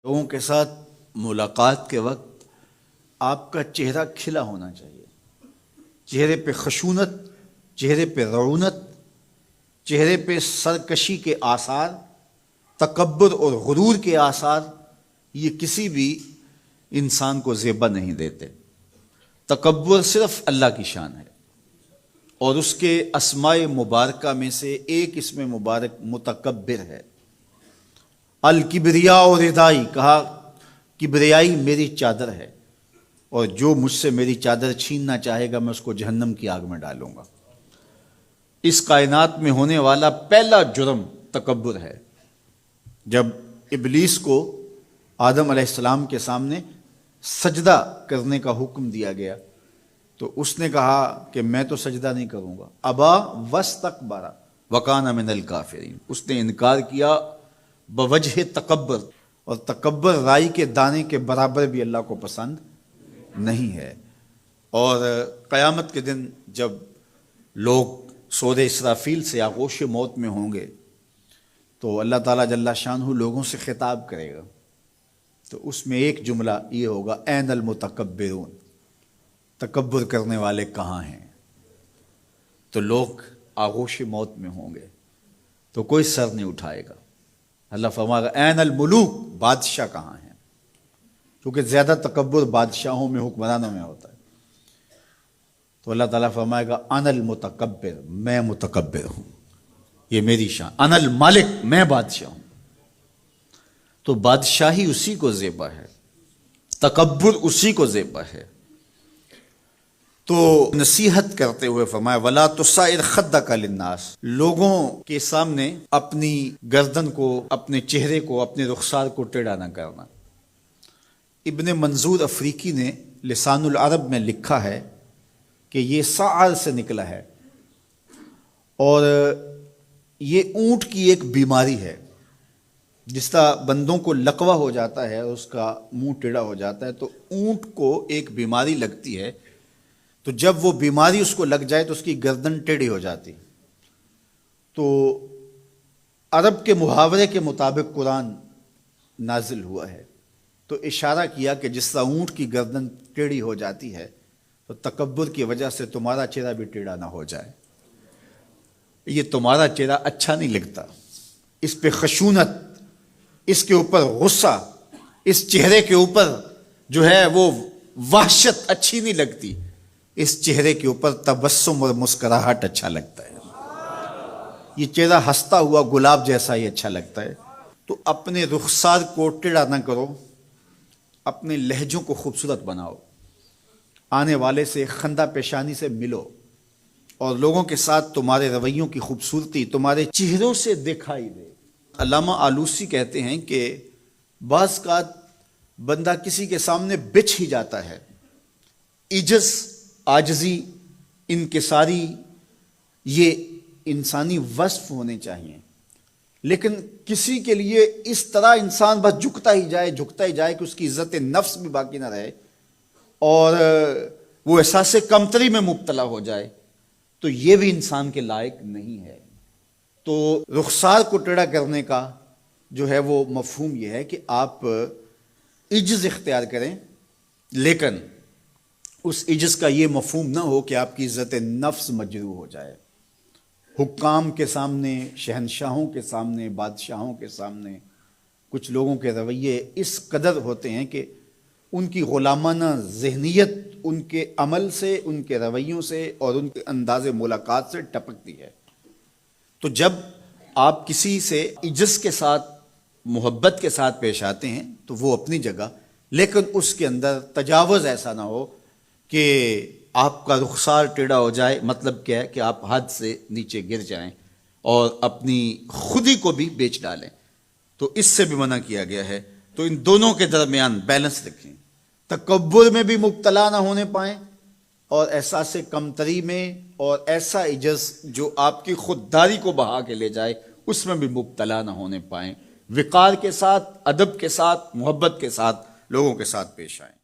لوگوں کے ساتھ ملاقات کے وقت آپ کا چہرہ کھلا ہونا چاہیے، چہرے پہ خشونت، چہرے پہ رعونت، چہرے پہ سرکشی کے آثار، تکبر اور غرور کے آثار یہ کسی بھی انسان کو زیبا نہیں دیتے۔ تکبر صرف اللہ کی شان ہے، اور اس کے اسماء مبارکہ میں سے ایک اسم مبارک متکبر ہے۔ الکبریاء ردائی، کہا کبریائی میری چادر ہے، اور جو مجھ سے میری چادر چھیننا چاہے گا میں اس کو جہنم کی آگ میں ڈالوں گا۔ اس کائنات میں ہونے والا پہلا جرم تکبر ہے۔ جب ابلیس کو آدم علیہ السلام کے سامنے سجدہ کرنے کا حکم دیا گیا تو اس نے کہا کہ میں تو سجدہ نہیں کروں گا۔ ابا واستکبر وکان من الکافرین، اس نے انکار کیا بوجہ تکبر، اور تکبر رائی کے دانے کے برابر بھی اللہ کو پسند نہیں ہے۔ اور قیامت کے دن جب لوگ صور اسرافیل سے آغوش موت میں ہوں گے تو اللہ تعالیٰ جل شانہ لوگوں سے خطاب کرے گا، تو اس میں ایک جملہ یہ ہوگا، این المتکبرون، تکبر کرنے والے کہاں ہیں؟ تو لوگ آغوش موت میں ہوں گے تو کوئی سر نہیں اٹھائے گا۔ اللہ فرمائے گا این الملوک، بادشاہ کہاں ہیں؟ کیونکہ زیادہ تکبر بادشاہوں میں، حکمرانوں میں ہوتا ہے۔ تو اللہ تعالیٰ فرمائے گا ان المتکبر، میں متکبر ہوں، یہ میری شان، ان المالک، میں بادشاہ ہوں۔ تو بادشاہی اسی کو زیبا ہے، تکبر اسی کو زیبا ہے۔ تو نصیحت کرتے ہوئے فرمایا وَلَا تُصَعِّرْ خَدَّكَ لِلنَّاسِ، لوگوں کے سامنے اپنی گردن کو، اپنے چہرے کو، اپنے رخسار کو ٹیڑھا نہ کرنا۔ ابن منظور افریقی نے لسان العرب میں لکھا ہے کہ یہ سعر سے نکلا ہے، اور یہ اونٹ کی ایک بیماری ہے۔ جس طرح بندوں کو لقوہ ہو جاتا ہے، اس کا منہ ٹیڑھا ہو جاتا ہے، تو اونٹ کو ایک بیماری لگتی ہے، تو جب وہ بیماری اس کو لگ جائے تو اس کی گردن ٹیڑھی ہو جاتی۔ تو عرب کے محاورے کے مطابق قرآن نازل ہوا ہے، تو اشارہ کیا کہ جس طرح اونٹ کی گردن ٹیڑھی ہو جاتی ہے تو تکبر کی وجہ سے تمہارا چہرہ بھی ٹیڑھا نہ ہو جائے۔ یہ تمہارا چہرہ اچھا نہیں لگتا، اس پہ خشونت، اس کے اوپر غصہ، اس چہرے کے اوپر جو ہے وہ وحشت اچھی نہیں لگتی، اس چہرے کے اوپر تبسم اور مسکراہٹ اچھا لگتا ہے۔ یہ چہرہ ہنستا ہوا گلاب جیسا ہی اچھا لگتا ہے۔ تو اپنے رخسار کو ٹیڑھا نہ کرو، اپنے لہجوں کو خوبصورت بناؤ، آنے والے سے خندہ پیشانی سے ملو، اور لوگوں کے ساتھ تمہارے رویوں کی خوبصورتی تمہارے چہروں سے دکھائی دے۔ علامہ آلوسی کہتے ہیں کہ بعض کا بندہ کسی کے سامنے بچھ ہی جاتا ہے، عجز، عاجزی، انکساری، یہ انسانی وصف ہونے چاہیے، لیکن کسی کے لیے اس طرح انسان بس جھکتا ہی جائے کہ اس کی عزت نفس بھی باقی نہ رہے اور وہ احساس کمتری میں مبتلا ہو جائے، تو یہ بھی انسان کے لائق نہیں ہے۔ تو رخسار کو ٹیڑھا کرنے کا جو ہے وہ مفہوم یہ ہے کہ آپ عجز اختیار کریں، لیکن اس عجز کا یہ مفہوم نہ ہو کہ آپ کی عزت نفس مجروح ہو جائے۔ حکام کے سامنے، شہنشاہوں کے سامنے، بادشاہوں کے سامنے کچھ لوگوں کے رویے اس قدر ہوتے ہیں کہ ان کی غلامانہ ذہنیت ان کے عمل سے، ان کے رویوں سے اور ان کے انداز ملاقات سے ٹپکتی ہے۔ تو جب آپ کسی سے عجز کے ساتھ، محبت کے ساتھ پیش آتے ہیں تو وہ اپنی جگہ، لیکن اس کے اندر تجاوز ایسا نہ ہو کہ آپ کا رخسار ٹیڑھا ہو جائے۔ مطلب کیا ہے کہ آپ حد سے نیچے گر جائیں اور اپنی خودی کو بھی بیچ ڈالیں، تو اس سے بھی منع کیا گیا ہے۔ تو ان دونوں کے درمیان بیلنس رکھیں، تکبر میں بھی مبتلا نہ ہونے پائیں اور احساس کمتری میں، اور ایسا عجز جو آپ کی خودداری کو بہا کے لے جائے اس میں بھی مبتلا نہ ہونے پائیں۔ وقار کے ساتھ، ادب کے ساتھ، محبت کے ساتھ لوگوں کے ساتھ پیش آئیں۔